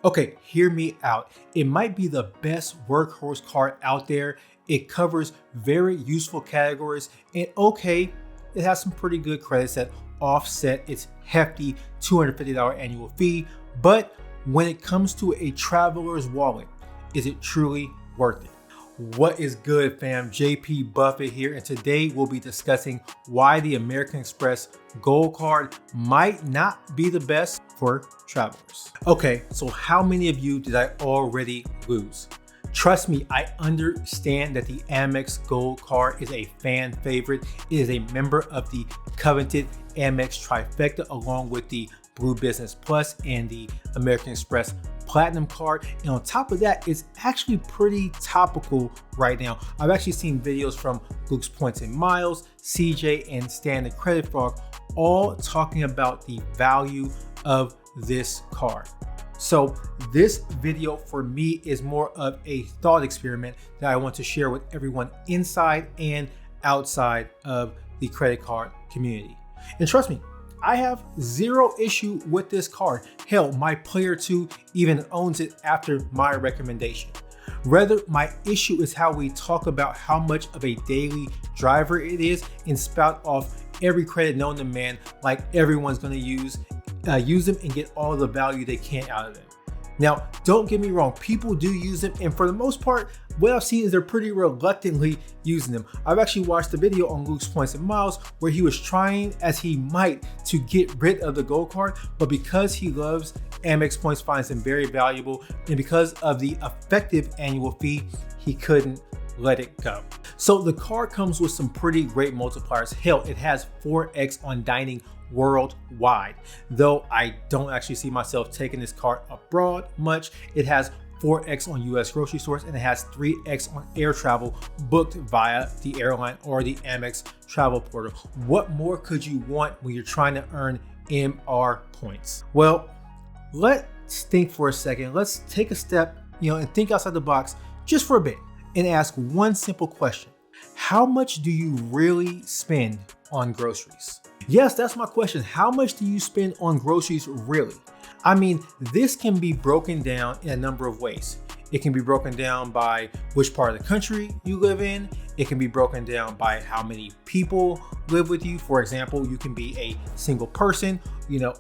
Okay, hear me out. It might be the best workhorse card out there. It covers very useful categories, and okay, it has some pretty good credits that offset its hefty $250 annual fee. But when it comes to a traveler's wallet, is it truly worth it? What is good, fam? JP Buffett here, and today we'll be discussing why the American Express Gold Card might not be the best for travelers. Okay, so how many of you did I already lose? Trust me, I understand that the Amex Gold Card is a fan favorite. It is a member of the coveted Amex trifecta, along with the Blue Business Plus and the American Express Platinum Card. And on top of that, it's actually pretty topical right now. I've actually seen videos from Luke's Points and Miles, CJ, and Stan the Credit Frog, all talking about the value of this card. So this video for me is more of a thought experiment that I want to share with everyone inside and outside of the credit card community. And trust me, I have zero issue with this card. Hell, my player 2 even owns it after my recommendation. Rather, my issue is how we talk about how much of a daily driver it is and spout off every credit known to man like everyone's gonna use them and get all the value they can out of them. Now, don't get me wrong, people do use them, and for the most part, what I've seen is they're pretty reluctantly using them. I've actually watched a video on Luke's Points and Miles where he was trying as he might to get rid of the gold card, but because he loves Amex points, finds them very valuable, and because of the effective annual fee, he couldn't let it go. So the card comes with some pretty great multipliers. Hell, it has 4x on dining worldwide. Though I don't actually see myself taking this card abroad much. It has 4x on US grocery stores, and it has 3x on air travel booked via the airline or the Amex travel portal. What more could you want when you're trying to earn MR points? Well, let's think for a second. Let's take a step, and think outside the box just for a bit and ask one simple question. How much do you really spend on groceries? Yes, that's my question. How much do you spend on groceries really? I mean, this can be broken down in a number of ways. It can be broken down by which part of the country you live in. It can be broken down by how many people live with you. For example, you can be a single person,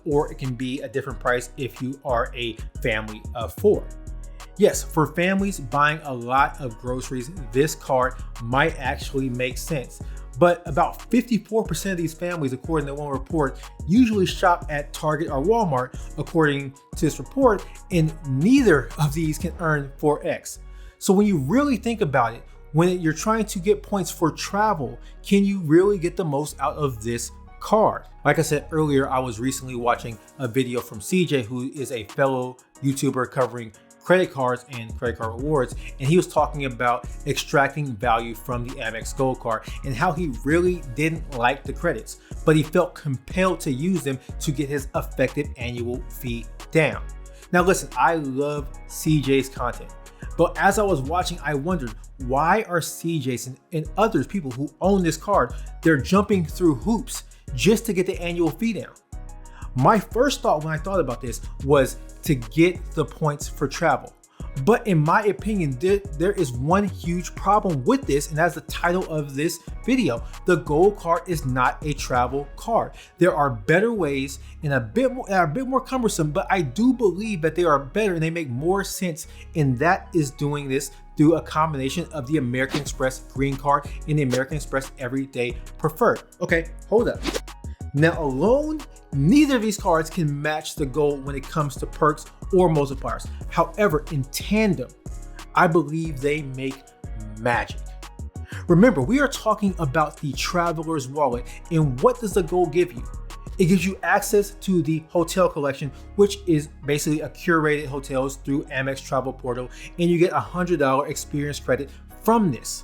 or it can be a different price if you are a family of 4. Yes, for families buying a lot of groceries, this card might actually make sense. But about 54% of these families, according to one report, usually shop at Target or Walmart, according to this report, and neither of these can earn 4x. So when you really think about it, when you're trying to get points for travel, can you really get the most out of this card? Like I said earlier, I was recently watching a video from CJ, who is a fellow YouTuber covering credit cards and credit card rewards, and he was talking about extracting value from the Amex Gold Card and how he really didn't like the credits, but he felt compelled to use them to get his effective annual fee down. Now listen, I love CJ's content, but as I was watching, I wondered, why are CJ's and others, people who own this card, they're jumping through hoops just to get the annual fee down? My first thought when I thought about this was to get the points for travel. But in my opinion, there is one huge problem with this, and that's the title of this video. The gold card is not a travel card. There are better ways and a bit more cumbersome, but I do believe that they are better and they make more sense, and that is doing this through a combination of the American Express Green Card and the American Express Everyday Preferred. Okay, hold up. Now alone, neither of these cards can match the gold when it comes to perks or multipliers. However, in tandem, I believe they make magic. Remember, we are talking about the traveler's wallet, and what does the gold give you? It gives you access to the hotel collection, which is basically a curated hotels through Amex Travel Portal, and you get $100 experience credit from this.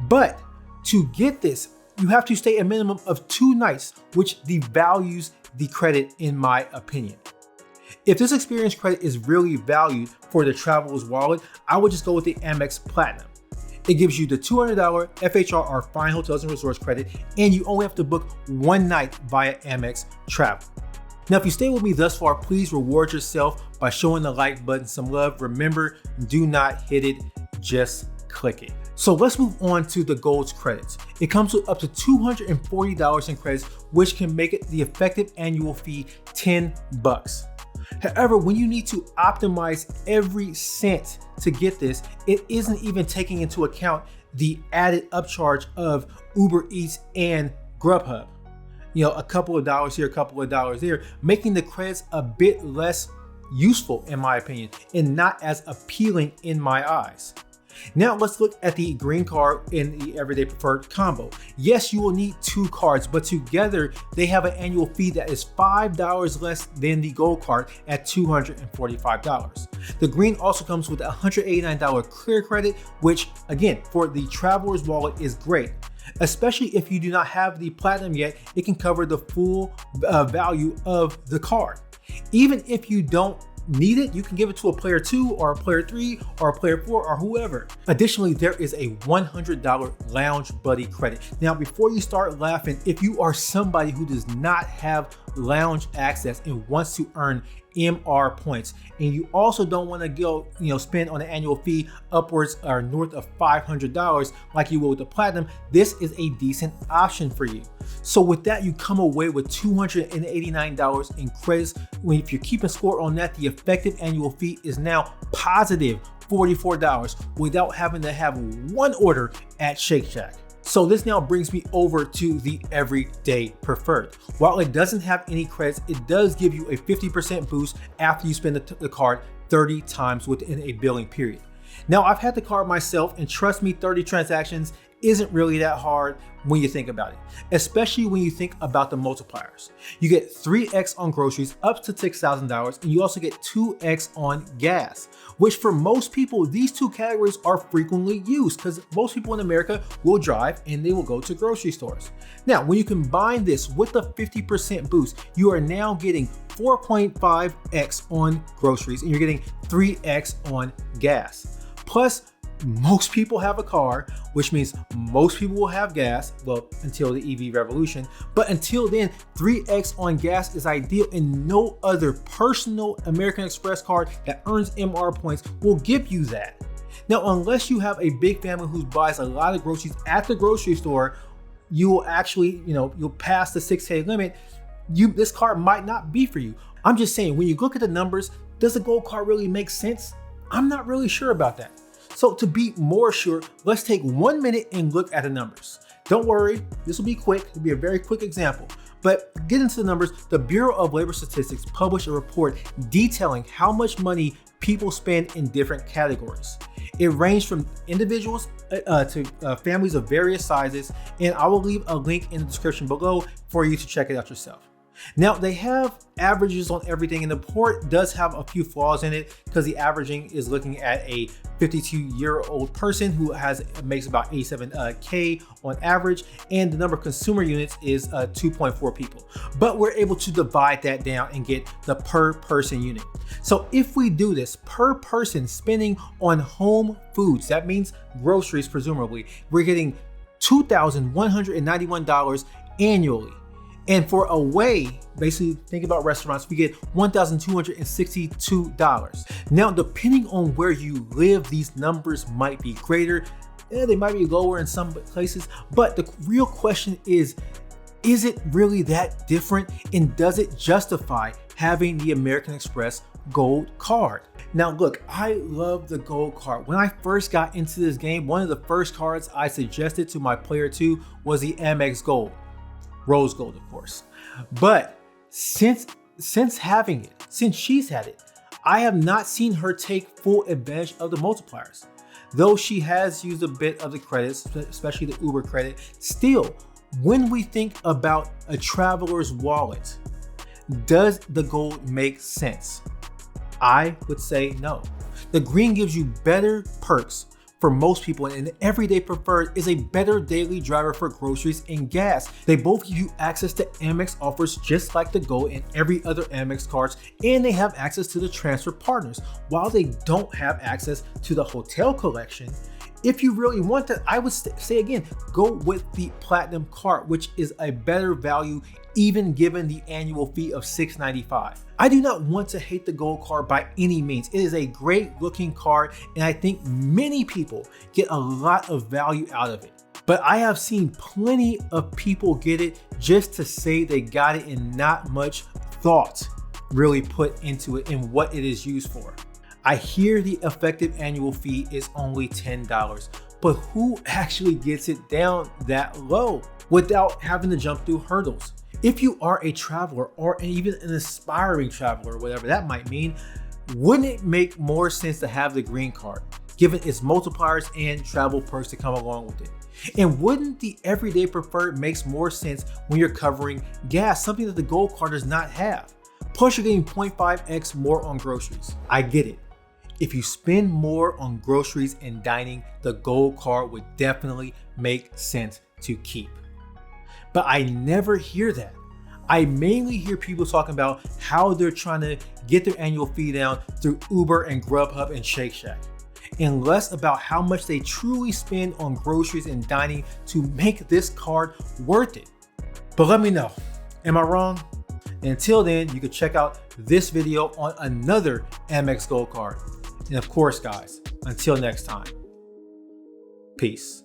But to get this, you have to stay a minimum of 2 nights, which devalues the credit in my opinion. If this experience credit is really valued for the traveler's wallet, I would just go with the Amex Platinum. It gives you the $200 FHR or Fine Hotels and Resorts credit, and you only have to book 1 night via Amex Travel. Now, if you stay with me thus far, please reward yourself by showing the like button some love. Remember, do not hit it, just click it. So let's move on to the Gold's credits. It comes with up to $240 in credits, which can make it the effective annual fee $10. However, when you need to optimize every cent to get this, it isn't even taking into account the added upcharge of Uber Eats and Grubhub. A couple of dollars here, a couple of dollars there, making the credits a bit less useful in my opinion, and not as appealing in my eyes. Now let's look at the green card in the Everyday Preferred combo. Yes, you will need 2 cards, but together they have an annual fee that is $5 less than the gold card at $245. The green also comes with a $189 clear credit, which again, for the traveler's wallet is great. Especially if you do not have the platinum yet, it can cover the full value of the card. Even if you don't need it, you can give it to a player 2 or a player 3 or a player 4 or whoever. Additionally, there is a $100 Lounge Buddy credit. Now, before you start laughing, if you are somebody who does not have lounge access and wants to earn MR points, and you also don't want to go, spend on an annual fee upwards or north of $500 like you will with the platinum, this is a decent option for you. So with that, you come away with $289 in credits. If you're keeping score on that, the effective annual fee is now positive $44 without having to have one order at Shake Shack. So this now brings me over to the Everyday Preferred. While it doesn't have any credits, it does give you a 50% boost after you spend the card 30 times within a billing period. Now, I've had the card myself, and trust me, 30 transactions isn't really that hard when you think about it, especially when you think about the multipliers. You get 3x on groceries up to $6,000, and you also get 2x on gas, which for most people, these 2 categories are frequently used because most people in America will drive and they will go to grocery stores. Now, when you combine this with the 50% boost, you are now getting 4.5x on groceries and you're getting 3x on gas. Plus, most people have a car, which means most people will have gas, well, until the EV revolution. But until then, 3x on gas is ideal, and no other personal American Express card that earns MR points will give you that. Now, unless you have a big family who buys a lot of groceries at the grocery store, you will actually, you'll pass the 6K limit. This card might not be for you. I'm just saying, when you look at the numbers, does the gold card really make sense? I'm not really sure about that. So to be more sure, let's take 1 minute and look at the numbers. Don't worry, this will be quick. It'll be a very quick example. But get into the numbers. The Bureau of Labor Statistics published a report detailing how much money people spend in different categories. It ranged from individuals to families of various sizes, and I will leave a link in the description below for you to check it out yourself. Now, they have averages on everything, and the report does have a few flaws in it because the averaging is looking at a 52-year-old person who makes about 87K on average, and the number of consumer units is 2.4 people. But we're able to divide that down and get the per person unit. So if we do this per person spending on home foods, that means groceries presumably, we're getting $2,191 annually. And for away, basically think about restaurants, we get $1,262. Now, depending on where you live, these numbers might be greater. They might be lower in some places, but the real question is it really that different? And does it justify having the American Express Gold card? Now look, I love the Gold card. When I first got into this game, one of the first cards I suggested to my player 2 was the Amex Gold. Rose gold, of course. But since she's had it, I have not seen her take full advantage of the multipliers. Though she has used a bit of the credits, especially the Uber credit, still, when we think about a traveler's wallet, does the gold make sense? I would say no. The green gives you better perks for most people, and Everyday Preferred is a better daily driver for groceries and gas. They both give you access to Amex offers just like the Gold and every other Amex cards, and they have access to the transfer partners. While they don't have access to the hotel collection, if you really want that, I would say again, go with the Platinum card, which is a better value even given the annual fee of $6.95. I do not want to hate the Gold card by any means. It is a great looking card, and I think many people get a lot of value out of it. But I have seen plenty of people get it just to say they got it and not much thought really put into it and what it is used for. I hear the effective annual fee is only $10, but who actually gets it down that low without having to jump through hurdles? If you are a traveler or even an aspiring traveler, whatever that might mean, wouldn't it make more sense to have the green card, given its multipliers and travel perks to come along with it? And wouldn't the everyday preferred makes more sense when you're covering gas, something that the Gold card does not have? Plus you're getting 0.5x more on groceries. I get it. If you spend more on groceries and dining, the Gold card would definitely make sense to keep. But I never hear that. I mainly hear people talking about how they're trying to get their annual fee down through Uber and Grubhub and Shake Shack, and less about how much they truly spend on groceries and dining to make this card worth it. But let me know, am I wrong? Until then, you can check out this video on another Amex Gold card. And of course, guys, until next time, peace.